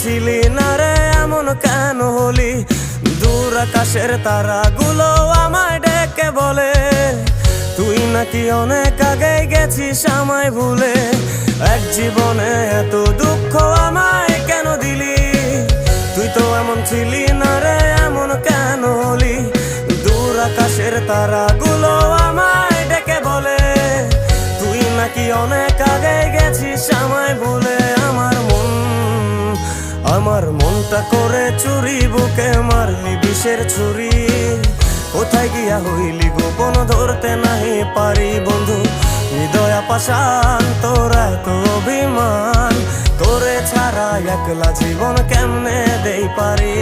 ছিলি না রে এমন কেন হলি? দূর আকাশের তারাগুলো আমায় ডেকে বলে তুই নাকি অনেক আগে গেছিস আমায় ভুলে। এক জীবনে এত দুঃখ আমায় কেন দিলি? তুই তো এমন ছিলি না রে এমন কেন হলি? দূর আকাশের তারাগুলো আমায় ডেকে বলে তুই নাকি অনেক আগে গেছিস আমায় ভুলে। আমার মনটা করে চুরি, বুকে মারলি বিষের ছুরি। কোথায় গিয়া হইলি গোপন ধরতে নাহি পারি বন্ধু। হৃদয় পাষাণ তোর এত অভিমান, তোরে ছাড়া একলা জীবন কেমনে দেই পারি।